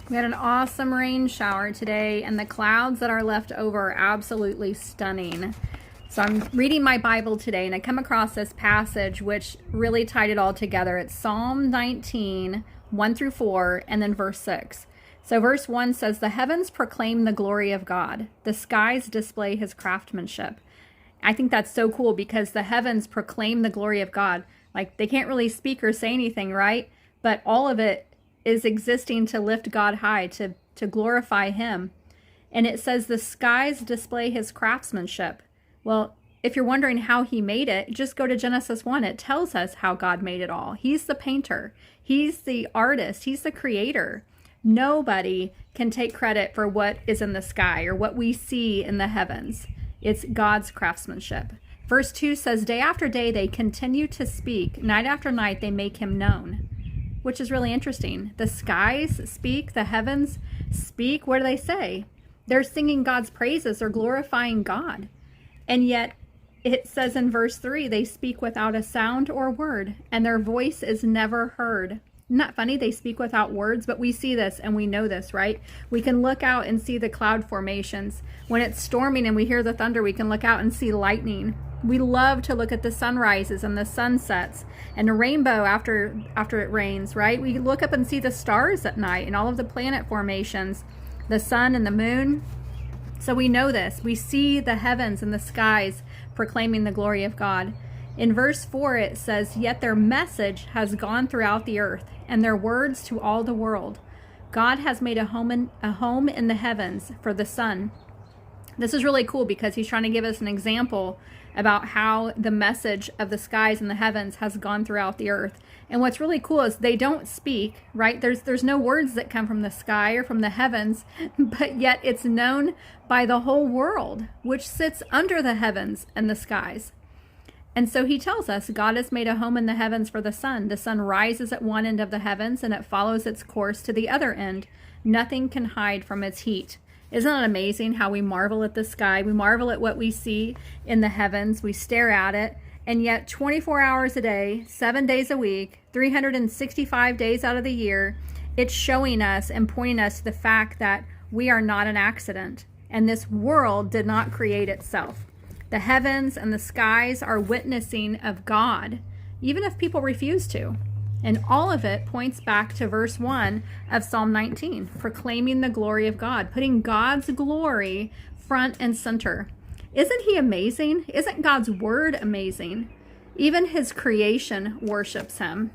We had an awesome rain shower today, and the clouds that are left over are absolutely stunning. So I'm reading my Bible today, and I come across this passage which really tied it all together. It's Psalm 19, 1 through 4, and then verse 6. So verse 1 says, "The heavens proclaim the glory of God. The skies display his craftsmanship." I think that's so cool because the heavens proclaim the glory of God. Like, they can't really speak or say anything, right? But all of it is existing to lift God high, to glorify him. And it says the skies display his craftsmanship. Well, if you're wondering how he made it, just go to Genesis 1. It tells us how God made it all. He's the painter. He's the artist. He's the creator. Nobody can take credit for what is in the sky or what we see in the heavens. It's God's craftsmanship. Verse 2 says, "Day after day they continue to speak. Night after night they make him known." Which is really interesting. The skies speak, the heavens speak. What do they say? They're singing God's praises. They're glorifying God. And yet it says in verse 3, they speak without a sound or word, and their voice is never heard. Isn't that funny? They speak without words, but we see this and we know this, right? We can look out and see the cloud formations. When it's storming and we hear the thunder, we can look out and see lightning. We love to look at the sunrises and the sunsets and the rainbow after it rains, right? We look up and see the stars at night and all of the planet formations, the sun and the moon. So we know this. We see the heavens and the skies proclaiming the glory of God. In verse 4, it says, "Yet their message has gone throughout the earth, and their words to all the world. God has made a home in the heavens for the sun." This is really cool because he's trying to give us an example about how the message of the skies and the heavens has gone throughout the earth. And what's really cool is they don't speak, right? There's no words that come from the sky or from the heavens, but yet it's known by the whole world, which sits under the heavens and the skies. And so he tells us God has made a home in the heavens for the sun. The sun rises at one end of the heavens and it follows its course to the other end. Nothing can hide from its heat. Isn't it amazing how we marvel at the sky? We marvel at what we see in the heavens. We stare at it. And yet 24 hours a day, 7 days a week, 365 days out of the year, it's showing us and pointing us to the fact that we are not an accident. And this world did not create itself. The heavens and the skies are witnessing of God, even if people refuse to. And all of it points back to verse 1 of Psalm 19, proclaiming the glory of God, putting God's glory front and center. Isn't he amazing? Isn't God's word amazing? Even his creation worships him.